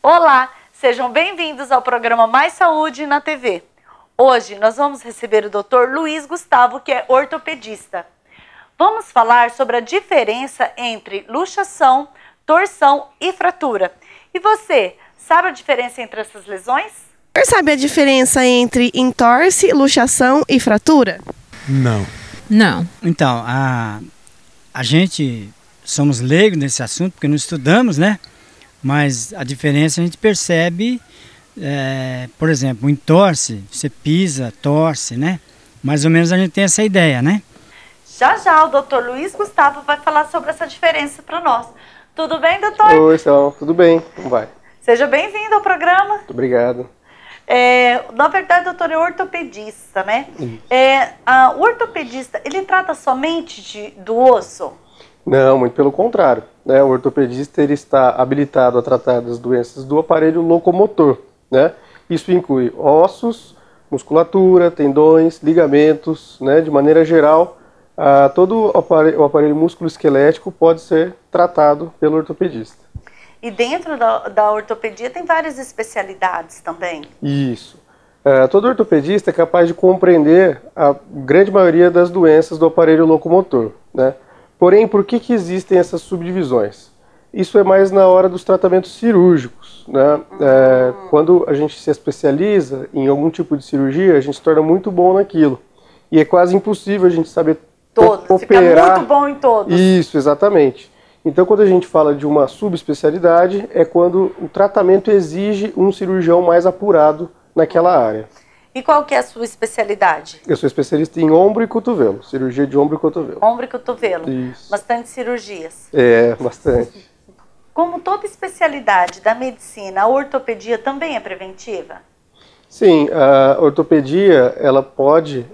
Olá, sejam bem-vindos ao programa Mais Saúde na TV. Hoje nós vamos receber o Dr. Luiz Gustavo, que é ortopedista. Vamos falar sobre a diferença entre luxação, torção e fratura. E você, sabe a diferença entre essas lesões? Você sabe a diferença entre entorse, luxação e fratura? Não. Então, a gente somos leigos nesse assunto, porque não estudamos, né? Mas a diferença a gente percebe, por exemplo, o entorse, você pisa, torce, né? Mais ou menos a gente tem essa ideia, né? Já o Dr. Luiz Gustavo vai falar sobre essa diferença para nós. Tudo bem, doutor? Oi, Sal, tudo bem? Como vai? Seja bem-vindo ao programa. Muito obrigado. Na verdade, doutor, é ortopedista, né? O ortopedista, ele trata somente do osso? Não, muito pelo contrário. Né? O ortopedista ele está habilitado a tratar das doenças do aparelho locomotor. Né? Isso inclui ossos, musculatura, tendões, ligamentos, né? De maneira geral, todo o aparelho músculo-esquelético pode ser tratado pelo ortopedista. E dentro da ortopedia tem várias especialidades também? Isso. Todo ortopedista é capaz de compreender a grande maioria das doenças do aparelho locomotor. Né? Porém, por que existem essas subdivisões? Isso é mais na hora dos tratamentos cirúrgicos. Né? Quando a gente se especializa em algum tipo de cirurgia, a gente se torna muito bom naquilo. E é quase impossível a gente saber operar. Fica muito bom em todos. Isso, exatamente. Então, quando a gente fala de uma subespecialidade, é quando o tratamento exige um cirurgião mais apurado naquela área. E qual que é a sua especialidade? Eu sou especialista em ombro e cotovelo, cirurgia de ombro e cotovelo. Ombro e cotovelo. Isso. Bastante cirurgias. Bastante. Como toda especialidade da medicina, a ortopedia também é preventiva? Sim, a ortopedia ela pode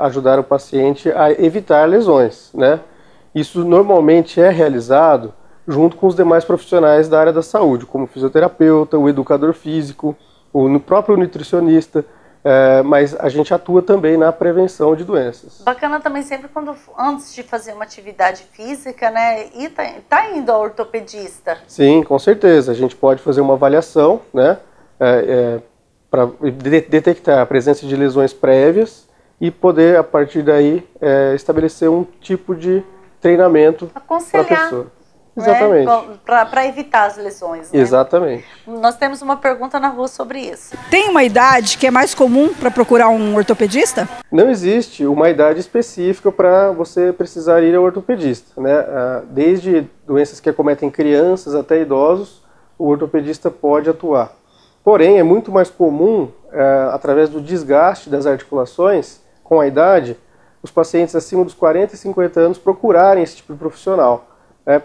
ajudar o paciente a evitar lesões, né? Isso normalmente é realizado junto com os demais profissionais da área da saúde, como o fisioterapeuta, o educador físico, o próprio nutricionista, mas a gente atua também na prevenção de doenças. Bacana também sempre quando, antes de fazer uma atividade física, né, e tá indo ao ortopedista. Sim, com certeza. A gente pode fazer uma avaliação, né, para detectar a presença de lesões prévias e poder, a partir daí, estabelecer um tipo de treinamento para a pessoa. Exatamente. Né? Para evitar as lesões. Né? Exatamente. Nós temos uma pergunta na rua sobre isso. Tem uma idade que é mais comum para procurar um ortopedista? Não existe uma idade específica para você precisar ir ao ortopedista. Né? Desde doenças que acometem crianças até idosos, o ortopedista pode atuar. Porém, é muito mais comum, através do desgaste das articulações com a idade, os pacientes acima dos 40 e 50 anos procurarem esse tipo de profissional,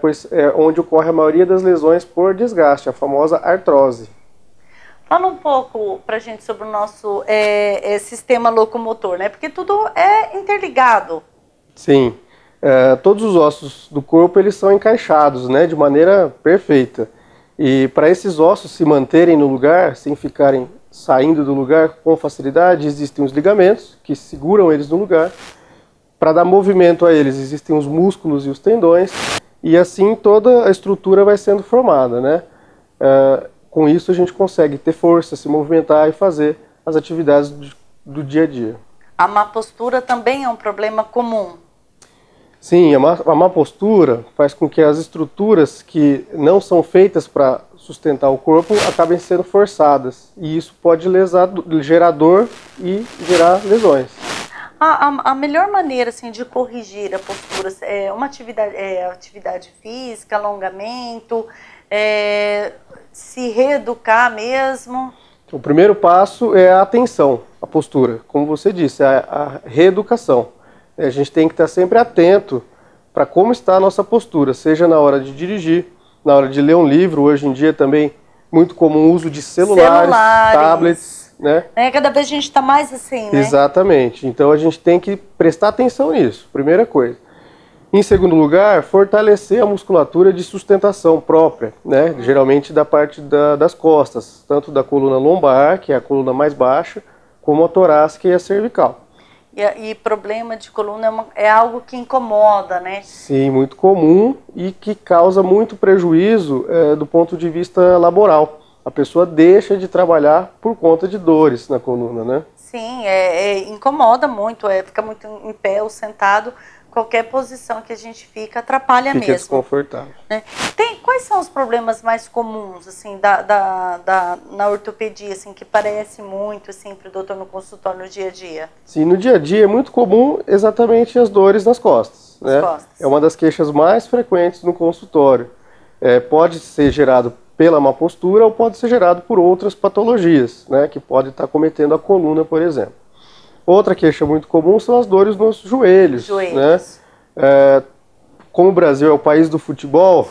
pois é onde ocorre a maioria das lesões por desgaste, a famosa artrose. Fala um pouco pra gente sobre o nosso sistema locomotor, né? Porque tudo é interligado. Sim, todos os ossos do corpo eles são encaixados, né, de maneira perfeita. E para esses ossos se manterem no lugar, sem ficarem saindo do lugar com facilidade, existem os ligamentos que seguram eles no lugar. Para dar movimento a eles, existem os músculos e os tendões, e assim toda a estrutura vai sendo formada, né? Com isso a gente consegue ter força, se movimentar e fazer as atividades do dia a dia. A má postura também é um problema comum? Sim, a má postura faz com que as estruturas que não são feitas para sustentar o corpo acabem sendo forçadas, e isso pode gerar dor e gerar lesões. A melhor maneira assim, de corrigir a postura é uma atividade física, alongamento, se reeducar mesmo? O primeiro passo é a atenção, a postura. Como você disse, a reeducação. A gente tem que estar sempre atento para como está a nossa postura, seja na hora de dirigir, na hora de ler um livro. Hoje em dia também muito comum o uso de celulares. Tablets. Né? Cada vez a gente está mais assim, né? Exatamente. Então a gente tem que prestar atenção nisso, primeira coisa. Em segundo lugar, fortalecer a musculatura de sustentação própria, né? Geralmente da parte das costas, tanto da coluna lombar, que é a coluna mais baixa, como a torácica e a cervical. E problema de coluna é algo que incomoda, né? Sim, muito comum e que causa muito prejuízo do ponto de vista laboral. a pessoa deixa de trabalhar por conta de dores na coluna, né? Sim, incomoda muito, fica muito em pé ou sentado, qualquer posição que a gente fica atrapalha mesmo. Fica desconfortável. Né? Quais são os problemas mais comuns, assim, na ortopedia, assim, que parece muito, assim, para o doutor no consultório no dia a dia? Sim, no dia a dia é muito comum exatamente as dores nas costas, né? É uma das queixas mais frequentes no consultório. Pode ser gerado pela má postura ou pode ser gerado por outras patologias, né, que pode estar cometendo a coluna, por exemplo. Outra queixa muito comum são as dores nos joelhos. Né? Como o Brasil é o país do futebol,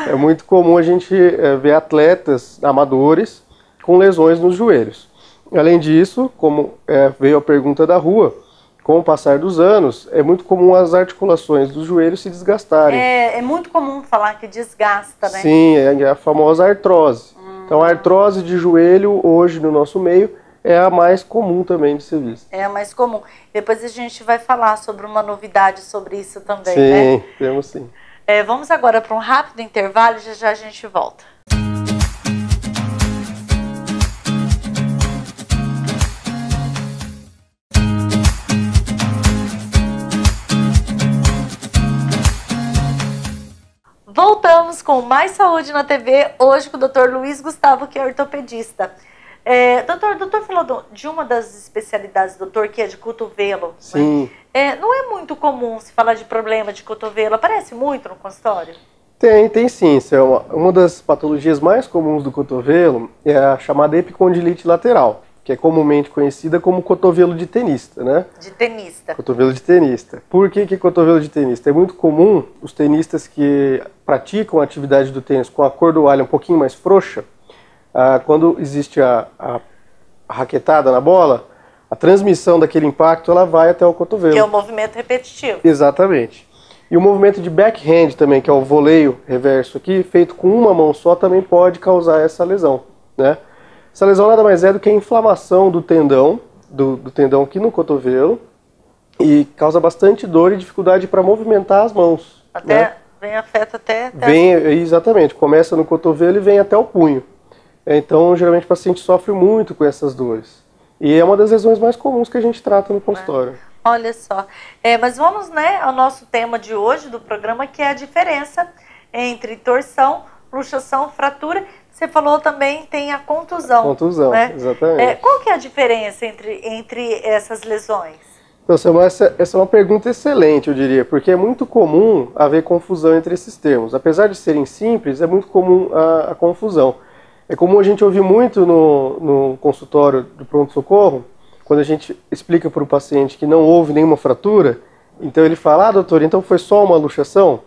é muito comum a gente ver atletas amadores com lesões nos joelhos. Além disso, como veio a pergunta da rua, com o passar dos anos, é muito comum as articulações dos joelhos se desgastarem. É muito comum falar que desgasta, né? Sim, é a famosa artrose. Então, a artrose de joelho, hoje, no nosso meio, é a mais comum também de ser vista. É a mais comum. Depois a gente vai falar sobre uma novidade sobre isso também, sim, né? Sim, temos sim. Vamos agora para um rápido intervalo e já a gente volta. Voltamos com Mais Saúde na TV, hoje com o Dr. Luiz Gustavo, que é ortopedista. Doutor falou de uma das especialidades, doutor, que é de cotovelo. Sim. Né? Não é muito comum se falar de problema de cotovelo, aparece muito no consultório? Tem sim. Isso é uma das patologias mais comuns do cotovelo, é a chamada epicondilite lateral, que é comumente conhecida como cotovelo de tenista, né? De tenista. Cotovelo de tenista. Por que cotovelo de tenista? É muito comum os tenistas que praticam a atividade do tênis com a cordoalha um pouquinho mais frouxa, quando existe a raquetada na bola, a transmissão daquele impacto ela vai até o cotovelo. Que é um movimento repetitivo. Exatamente. E o movimento de backhand também, que é o voleio reverso aqui, feito com uma mão só, também pode causar essa lesão, né? Essa lesão nada mais é do que a inflamação do tendão, do tendão aqui no cotovelo, e causa bastante dor e dificuldade para movimentar as mãos. Afeta até... Exatamente, começa no cotovelo e vem até o punho. Então, geralmente o paciente sofre muito com essas dores. E é uma das lesões mais comuns que a gente trata no consultório. Olha só. Mas vamos, né, ao nosso tema de hoje do programa, que é a diferença entre torção, luxação, fratura. Você falou também tem a contusão. Contusão, né? Exatamente. Qual que é a diferença entre essas lesões? Então, essa é uma pergunta excelente, eu diria, porque é muito comum haver confusão entre esses termos. Apesar de serem simples, é muito comum a confusão. É comum a gente ouvir muito no consultório do pronto-socorro, quando a gente explica para o paciente que não houve nenhuma fratura, então ele fala, doutor, então foi só uma luxação?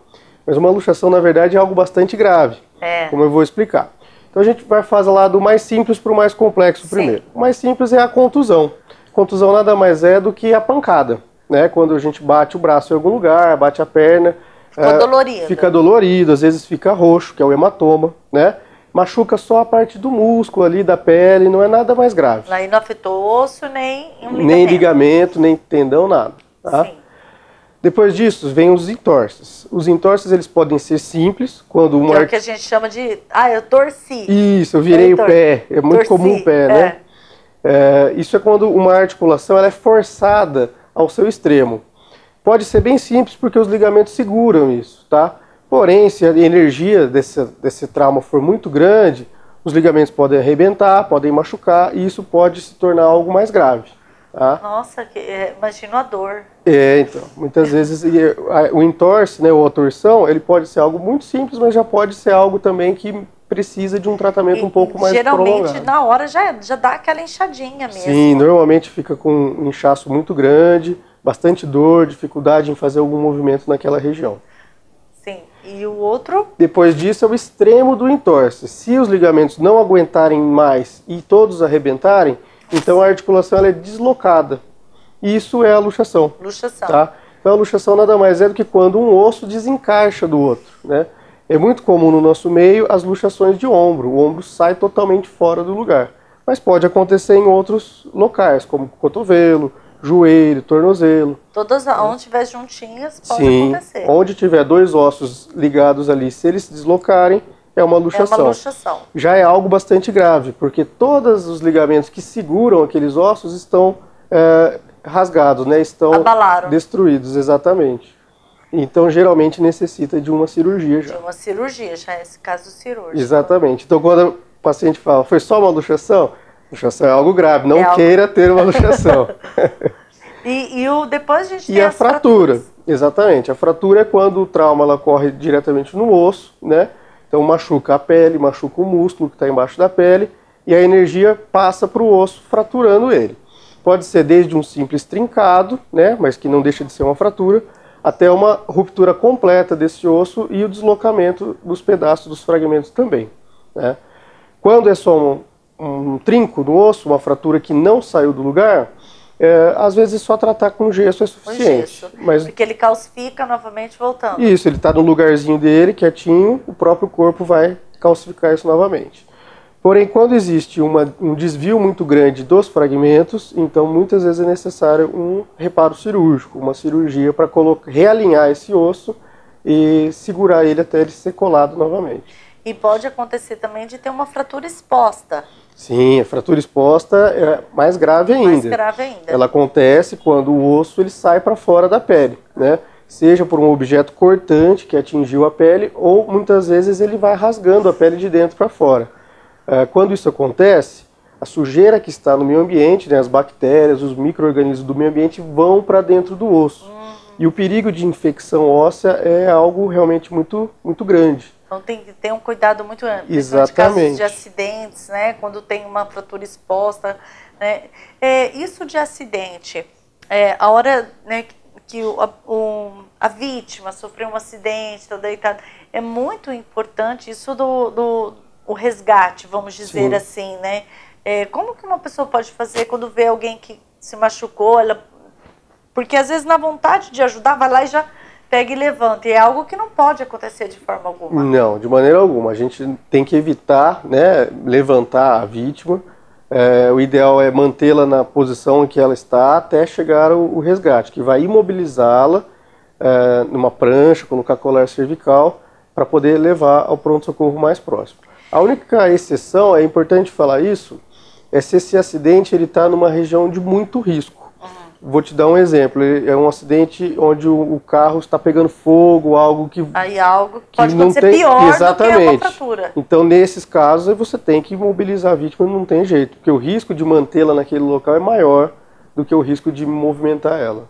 Mas uma luxação, na verdade, é algo bastante grave, como eu vou explicar. Então a gente vai fazer lá do mais simples para o mais complexo primeiro. O mais simples é a contusão. Contusão nada mais é do que a pancada, né? Quando a gente bate o braço em algum lugar, bate a perna. Fica dolorido, às vezes fica roxo, que é o hematoma, né? Machuca só a parte do músculo ali, da pele, não é nada mais grave. Aí não afetou osso, nem ligamento. Nem ligamento, nem tendão, nada. Tá? Sim. Depois disso, vem os entorses. Os entorses, eles podem ser simples, quando uma... Que é o que a gente chama de, eu torci. Isso, eu virei o pé. É muito comum o pé, né? Isso é quando uma articulação ela é forçada ao seu extremo. Pode ser bem simples, porque os ligamentos seguram isso, tá? Porém, se a energia desse trauma for muito grande, os ligamentos podem arrebentar, podem machucar, e isso pode se tornar algo mais grave. Tá? Nossa, imagino a dor. Então, muitas vezes o entorse, né, ou a torção, ele pode ser algo muito simples, mas já pode ser algo também que precisa de um tratamento um pouco mais prolongado. Geralmente, na hora, já dá aquela inchadinha mesmo. Sim, normalmente fica com um inchaço muito grande, bastante dor, dificuldade em fazer algum movimento naquela região. Sim, e o outro? Depois disso é o extremo do entorse. Se os ligamentos não aguentarem mais e todos arrebentarem, então a articulação ela é deslocada. Isso é a luxação. Luxação. Tá? Então a luxação nada mais é do que quando um osso desencaixa do outro, né? É muito comum no nosso meio as luxações de ombro. O ombro sai totalmente fora do lugar. Mas pode acontecer em outros locais, como cotovelo, joelho, tornozelo. Todas, onde tiver juntinhas, pode Sim, acontecer. Onde tiver dois ossos ligados ali, se eles se deslocarem, é uma luxação. É uma luxação. Já é algo bastante grave, porque todos os ligamentos que seguram aqueles ossos estão rasgados, né? Estão destruídos, exatamente. Então, geralmente, necessita de uma cirurgia já. De uma cirurgia, já é esse caso cirúrgico. Exatamente. Então, quando o paciente fala, foi só uma luxação? Luxação é algo grave, não queira ter uma luxação. Depois a gente tem a fratura. Exatamente. A fratura é quando o trauma ela ocorre diretamente no osso, né? Então machuca a pele, machuca o músculo que está embaixo da pele e a energia passa para o osso, fraturando ele. Pode ser desde um simples trincado, né? Mas que não deixa de ser uma fratura, até uma ruptura completa desse osso e o deslocamento dos pedaços, dos fragmentos também, né? Quando é só um trinco no osso, uma fratura que não saiu do lugar, às vezes só tratar com gesso é suficiente. Mas porque ele calcifica novamente voltando. Isso, ele está no lugarzinho dele, quietinho, o próprio corpo vai calcificar isso novamente. Porém, quando existe um desvio muito grande dos fragmentos, então muitas vezes é necessário um reparo cirúrgico, uma cirurgia para realinhar esse osso e segurar ele até ele ser colado novamente. E pode acontecer também de ter uma fratura exposta. Sim, a fratura exposta é mais grave ainda. Mais grave ainda. Ela acontece quando o osso ele sai para fora da pele, né? Seja por um objeto cortante que atingiu a pele ou muitas vezes ele vai rasgando a pele de dentro para fora. Quando isso acontece, a sujeira que está no meio ambiente, né, as bactérias, os micro-organismos do meio ambiente vão para dentro do osso. E o perigo de infecção óssea é algo realmente muito, muito grande. Então tem que ter um cuidado muito grande. Exatamente. Casos de acidentes, né? Quando tem uma fratura exposta, né? Isso de acidente, a hora, né, que a vítima sofreu um acidente, está deitada, é muito importante isso o resgate, vamos dizer assim, né? Como que uma pessoa pode fazer quando vê alguém que se machucou, porque às vezes na vontade de ajudar, vai lá e já pega e levanta. E é algo que não pode acontecer de forma alguma. Não, de maneira alguma. A gente tem que evitar, né, levantar a vítima. O ideal é mantê-la na posição em que ela está até chegar o resgate, que vai imobilizá-la numa prancha, colocar colar cervical, para poder levar ao pronto-socorro mais próximo. A única exceção, é importante falar isso, é se esse acidente está numa região de muito risco. Vou te dar um exemplo, é um acidente onde o carro está pegando fogo, algo que... Aí algo que pode acontecer pior do que uma fratura. Então, nesses casos, você tem que imobilizar a vítima, não tem jeito, porque o risco de mantê-la naquele local é maior do que o risco de movimentar ela.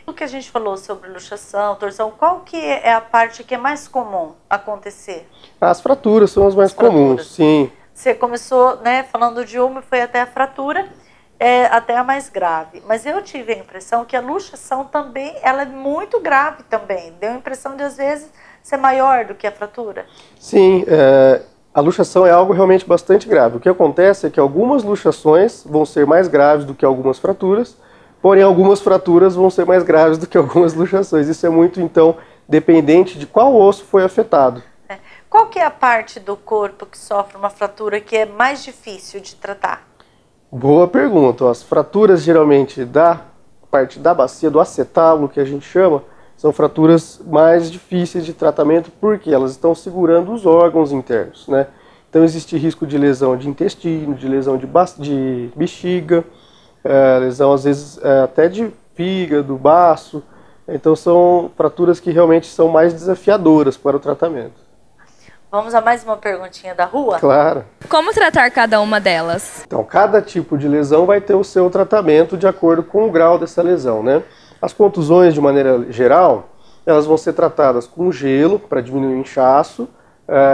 O que a gente falou sobre luxação, torção, qual que é a parte que é mais comum acontecer? As fraturas são as mais comuns, sim. Você começou, né, falando de uma e foi até a fratura, até a mais grave. Mas eu tive a impressão que a luxação também, ela é muito grave também. Deu a impressão de, às vezes, ser maior do que a fratura. Sim, a luxação é algo realmente bastante grave. O que acontece é que algumas luxações vão ser mais graves do que algumas fraturas, porém algumas fraturas vão ser mais graves do que algumas luxações. Isso é muito, então, dependente de qual osso foi afetado. Qual que é a parte do corpo que sofre uma fratura que é mais difícil de tratar? Boa pergunta. As fraturas, geralmente, da parte da bacia, do acetábulo, que a gente chama, são fraturas mais difíceis de tratamento porque elas estão segurando os órgãos internos, né? Então, existe risco de lesão de intestino, de lesão de bexiga, lesão, às vezes, até de fígado, baço. Então, são fraturas que realmente são mais desafiadoras para o tratamento. Vamos a mais uma perguntinha da rua? Claro. Como tratar cada uma delas? Então, cada tipo de lesão vai ter o seu tratamento de acordo com o grau dessa lesão, né? As contusões, de maneira geral, elas vão ser tratadas com gelo para diminuir o inchaço,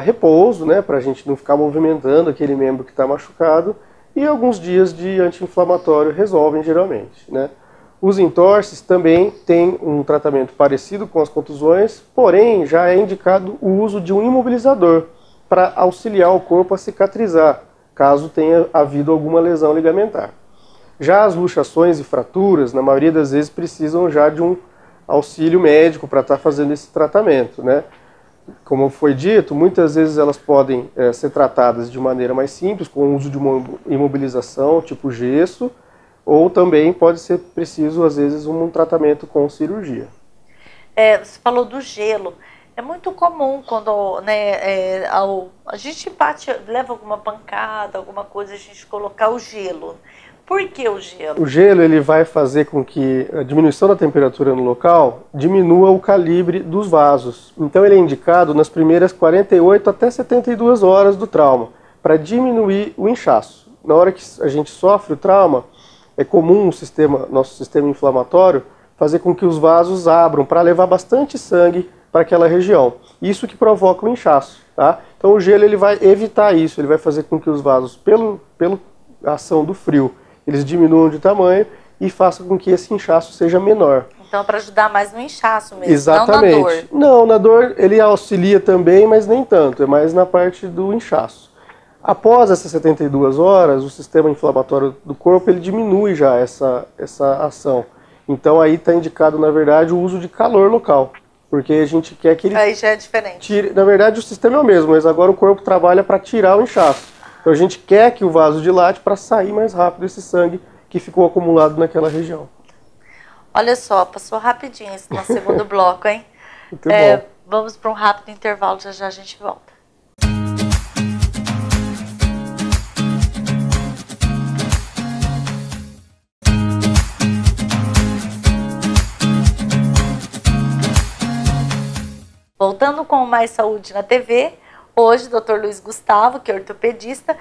repouso, né, para a gente não ficar movimentando aquele membro que está machucado, e alguns dias de anti-inflamatório resolvem geralmente, né? Os entorses também têm um tratamento parecido com as contusões, porém já é indicado o uso de um imobilizador para auxiliar o corpo a cicatrizar, caso tenha havido alguma lesão ligamentar. Já as luxações e fraturas, na maioria das vezes, precisam já de um auxílio médico para estar fazendo esse tratamento, né? Como foi dito, muitas vezes elas podem ser tratadas de maneira mais simples, com o uso de uma imobilização, tipo gesso, ou também pode ser preciso, às vezes, um tratamento com cirurgia. Você falou do gelo. É muito comum quando, né, a gente leva alguma pancada, alguma coisa, a gente colocar o gelo. Por que o gelo? O gelo ele vai fazer com que a diminuição da temperatura no local diminua o calibre dos vasos. Então ele é indicado nas primeiras 48 até 72 horas do trauma, para diminuir o inchaço. Na hora que a gente sofre o trauma, é comum nosso sistema inflamatório fazer com que os vasos abram para levar bastante sangue para aquela região. Isso que provoca o inchaço, tá? Então o gelo ele vai evitar isso, ele vai fazer com que os vasos, pela ação do frio, eles diminuam de tamanho e façam com que esse inchaço seja menor. Então, para ajudar mais no inchaço mesmo, exatamente. Não na dor. Não, na dor ele auxilia também, mas nem tanto, é mais na parte do inchaço. Após essas 72 horas, o sistema inflamatório do corpo ele diminui já essa ação. Então aí está indicado, na verdade, o uso de calor local, porque a gente quer que ele... Aí já é diferente. Na verdade, o sistema é o mesmo, mas agora o corpo trabalha para tirar o inchaço. Então a gente quer que o vaso dilate para sair mais rápido esse sangue que ficou acumulado naquela região. Olha só, passou rapidinho esse nosso segundo bloco, hein? Muito bom. Vamos para um rápido intervalo, já já a gente volta. Voltando com Mais Saúde na TV, hoje o Dr. Luiz Gustavo, que é ortopedista.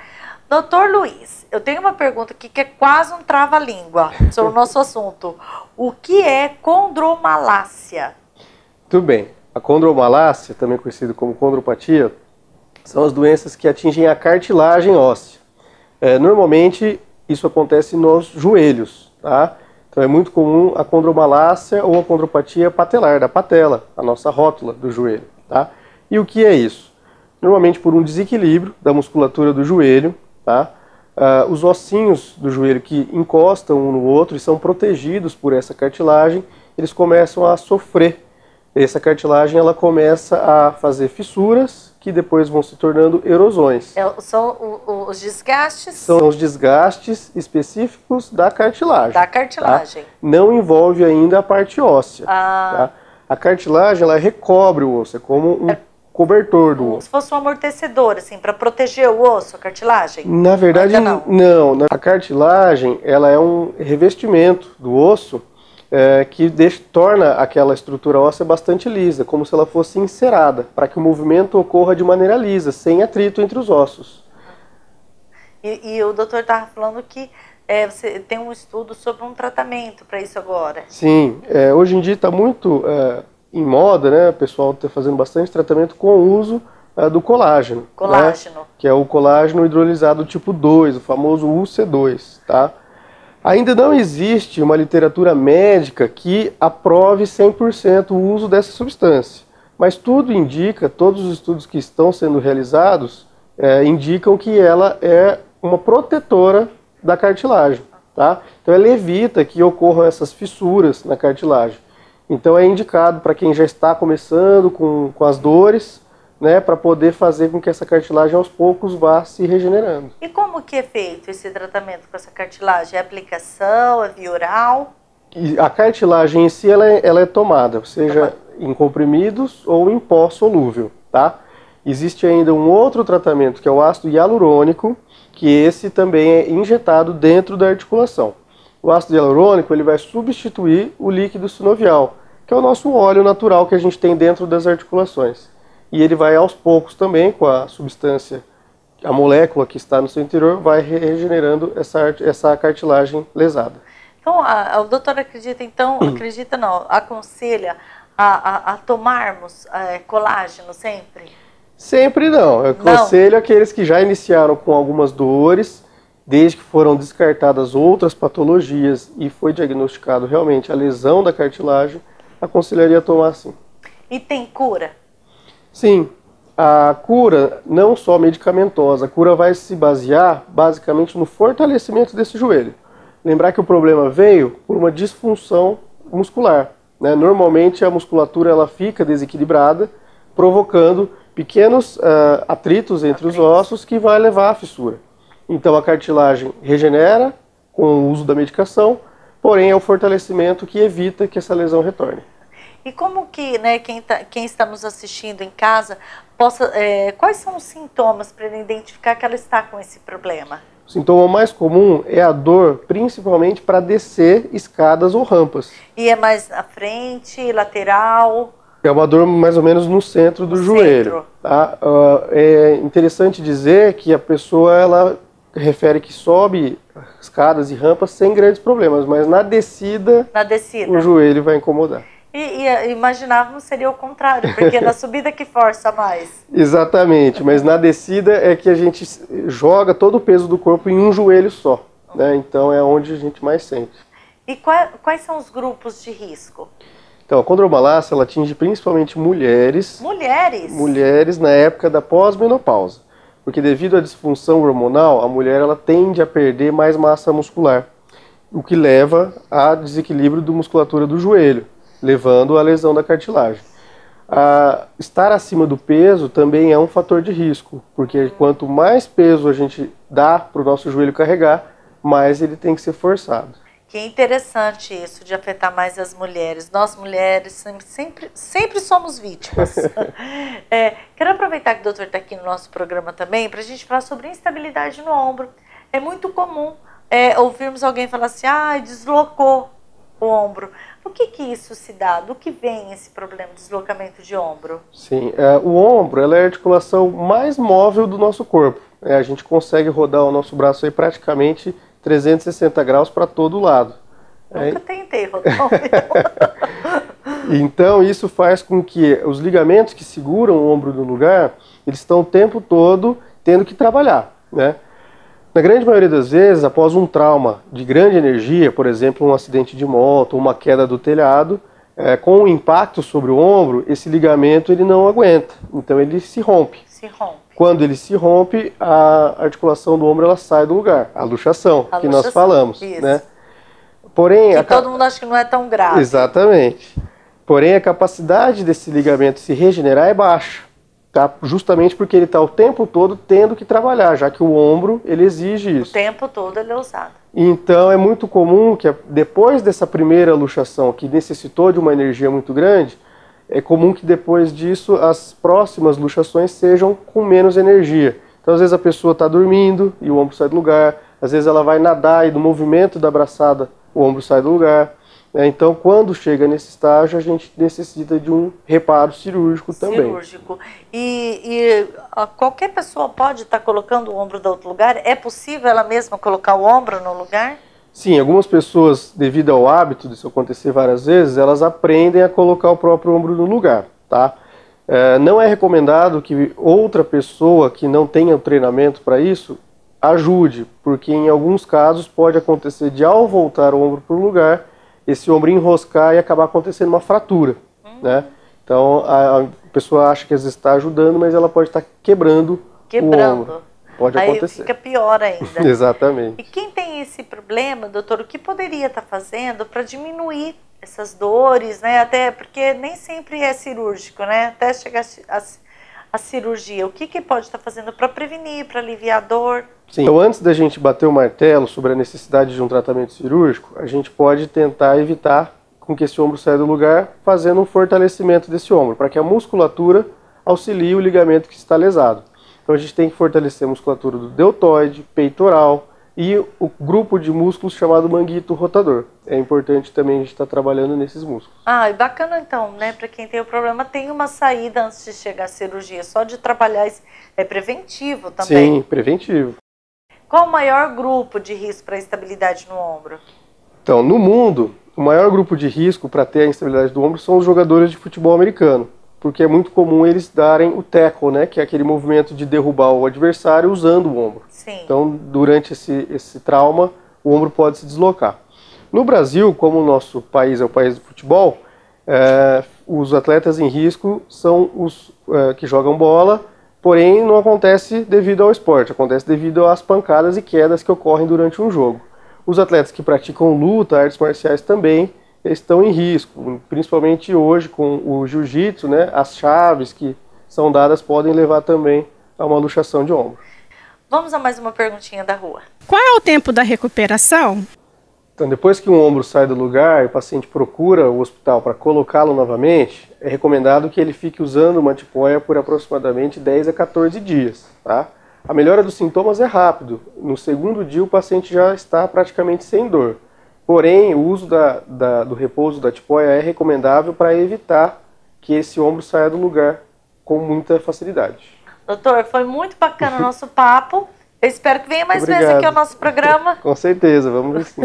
Dr. Luiz, eu tenho uma pergunta aqui que é quase um trava-língua sobre o nosso assunto. O que é condromalácia? Tudo bem. A condromalácia, também conhecida como condropatia, são as doenças que atingem a cartilagem óssea. Normalmente, isso acontece nos joelhos, tá? Então é muito comum a condromalácia ou a condropatia patelar, da patela, a nossa rótula do joelho, tá? E o que é isso? Normalmente por um desequilíbrio da musculatura do joelho, tá? Os ossinhos do joelho que encostam um no outro e são protegidos por essa cartilagem, eles começam a sofrer. Essa cartilagem ela começa a fazer fissuras que depois vão se tornando erosões. São os desgastes? São os desgastes específicos da cartilagem. Da cartilagem. Tá? Não envolve ainda a parte óssea. Tá? A cartilagem ela recobre o osso, é como um cobertor do osso. Se fosse um amortecedor, assim, para proteger o osso, a cartilagem? Na verdade, não. A cartilagem ela é um revestimento do osso que torna aquela estrutura óssea bastante lisa, como se ela fosse encerada, para que o movimento ocorra de maneira lisa, sem atrito entre os ossos. E o doutor estava falando que você tem um estudo sobre um tratamento para isso agora. Sim, hoje em dia está muito em moda, né? O pessoal está fazendo bastante tratamento com o uso do colágeno. Colágeno. Né? Que é o colágeno hidrolisado tipo 2, o famoso UC2, tá? Ainda não existe uma literatura médica que aprove 100% o uso dessa substância, mas tudo indica, todos os estudos que estão sendo realizados indicam que ela é uma protetora da cartilagem, tá? Então ela evita que ocorram essas fissuras na cartilagem. Então é indicado para quem já está começando com as dores, né, para poder fazer com que essa cartilagem aos poucos vá se regenerando. E como que é feito esse tratamento com essa cartilagem? É aplicação, é via oral? E a cartilagem em si ela é tomada, seja em comprimidos ou em pó solúvel, tá? Existe ainda um outro tratamento que é o ácido hialurônico, que esse também é injetado dentro da articulação. O ácido hialurônico ele vai substituir o líquido sinovial, que é o nosso óleo natural que a gente tem dentro das articulações. E ele vai aos poucos também, com a substância, a molécula que está no seu interior, vai regenerando essa cartilagem lesada. Então, o doutor aconselha a tomarmos colágeno sempre? Sempre não. Eu aconselho aqueles que já iniciaram com algumas dores, desde que foram descartadas outras patologias e foi diagnosticado realmente a lesão da cartilagem, aconselharia tomar sim. E tem cura? Sim, a cura não só medicamentosa, a cura vai se basear basicamente no fortalecimento desse joelho. Lembrar que o problema veio por uma disfunção muscular, né? Normalmente a musculatura ela fica desequilibrada, provocando pequenos atritos entre os ossos que vai levar à fissura. Então a cartilagem regenera com o uso da medicação, porém é o fortalecimento que evita que essa lesão retorne. E como que, né, quem está nos assistindo em casa, quais são os sintomas para ele identificar que ela está com esse problema? O sintoma mais comum é a dor, principalmente para descer escadas ou rampas. E é mais na frente, lateral? É uma dor mais ou menos no centro do joelho. Tá? É interessante dizer que a pessoa ela refere que sobe escadas e rampas sem grandes problemas, mas na descida o joelho vai incomodar. E imaginávamos seria o contrário, porque é na subida que força mais. Exatamente, mas na descida é que a gente joga todo o peso do corpo em um joelho só, né? Então é onde a gente mais sente. E quais são os grupos de risco? Então, a condromalácia ela atinge principalmente mulheres. Mulheres? Mulheres na época da pós-menopausa. Porque devido à disfunção hormonal, a mulher ela tende a perder mais massa muscular, o que leva a desequilíbrio da musculatura do joelho, levando à lesão da cartilagem. Estar acima do peso também é um fator de risco, porque quanto mais peso a gente dá para o nosso joelho carregar, mais ele tem que ser forçado. Que interessante isso, de afetar mais as mulheres. Nós mulheres sempre somos vítimas. Quero aproveitar que o doutor está aqui no nosso programa também, para a gente falar sobre instabilidade no ombro. É muito comum ouvirmos alguém falar assim, deslocou o ombro. O que isso se dá? Do que vem esse problema de deslocamento de ombro? Sim, o ombro ela é a articulação mais móvel do nosso corpo. A gente consegue rodar o nosso braço aí praticamente 360 graus para todo lado. Nunca tentei rodar o meu. Então isso faz com que os ligamentos que seguram o ombro no lugar, eles estão o tempo todo tendo que trabalhar, né? Na grande maioria das vezes, após um trauma de grande energia, por exemplo, um acidente de moto, uma queda do telhado, com o impacto sobre o ombro, esse ligamento ele não aguenta, então ele se rompe. Quando ele se rompe, a articulação do ombro ela sai do lugar, a luxação, que nós falamos, né? Porém, todo mundo acha que não é tão grave. Exatamente. Porém, a capacidade desse ligamento se regenerar é baixa, tá? Justamente porque ele está o tempo todo tendo que trabalhar, já que o ombro ele exige isso. O tempo todo ele é usado. Então, é muito comum que depois dessa primeira luxação, que necessitou de uma energia muito grande, é comum que depois disso as próximas luxações sejam com menos energia. Então, às vezes a pessoa está dormindo e o ombro sai do lugar, às vezes ela vai nadar e do movimento da braçada o ombro sai do lugar. Então, quando chega nesse estágio, a gente necessita de um reparo cirúrgico também. Cirúrgico. E qualquer pessoa pode estar colocando o ombro de outro lugar? É possível ela mesma colocar o ombro no lugar? Sim, algumas pessoas, devido ao hábito disso acontecer várias vezes, elas aprendem a colocar o próprio ombro no lugar, tá? Não é recomendado que outra pessoa que não tenha o treinamento para isso ajude, porque em alguns casos pode acontecer de ao voltar o ombro para o lugar, esse ombro enroscar e acabar acontecendo uma fratura, né? Então a pessoa acha que às vezes está ajudando, mas ela pode estar quebrando o ombro. Pode acontecer. Aí fica pior ainda. Exatamente. E quem tem esse problema, doutor, o que poderia estar fazendo para diminuir essas dores, né? Até porque nem sempre é cirúrgico, né? Até chegar a cirurgia. O que pode estar fazendo para prevenir, para aliviar a dor? Sim, então antes da gente bater o martelo sobre a necessidade de um tratamento cirúrgico, a gente pode tentar evitar com que esse ombro saia do lugar, fazendo um fortalecimento desse ombro, para que a musculatura auxilie o ligamento que está lesado. Então a gente tem que fortalecer a musculatura do deltoide, peitoral e o grupo de músculos chamado manguito rotador. É importante também a gente estar trabalhando nesses músculos. E bacana então, né? Para quem tem o problema, tem uma saída antes de chegar à cirurgia. Só de trabalhar é preventivo também. Sim, preventivo. Qual o maior grupo de risco para a instabilidade no ombro? Então, no mundo, o maior grupo de risco para ter a instabilidade do ombro são os jogadores de futebol americano, porque é muito comum eles darem o tackle, né, que é aquele movimento de derrubar o adversário usando o ombro. Sim. Então, durante esse trauma, o ombro pode se deslocar. No Brasil, como o nosso país é o país do futebol, os atletas em risco são os que jogam bola, porém não acontece devido ao esporte, acontece devido às pancadas e quedas que ocorrem durante um jogo. Os atletas que praticam luta, artes marciais também estão em risco, principalmente hoje com o jiu-jitsu, né? As chaves que são dadas podem levar também a uma luxação de ombro. Vamos a mais uma perguntinha da rua. Qual é o tempo da recuperação? Então, depois que um ombro sai do lugar e o paciente procura o hospital para colocá-lo novamente, é recomendado que ele fique usando uma tipoia por aproximadamente 10 a 14 dias. Tá? A melhora dos sintomas é rápido. No segundo dia, o paciente já está praticamente sem dor. Porém, o uso do repouso da tipoia é recomendável para evitar que esse ombro saia do lugar com muita facilidade. Doutor, foi muito bacana o nosso papo. Eu espero que venha mais vezes aqui ao nosso programa. Com certeza, vamos ver sim.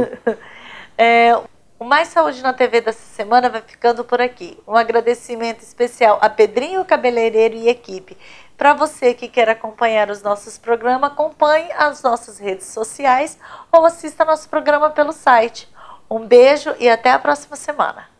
O Mais Saúde na TV dessa semana vai ficando por aqui. Um agradecimento especial a Pedrinho Cabeleireiro e equipe. Para você que quer acompanhar os nossos programas, acompanhe as nossas redes sociais ou assista nosso programa pelo site. Um beijo e até a próxima semana.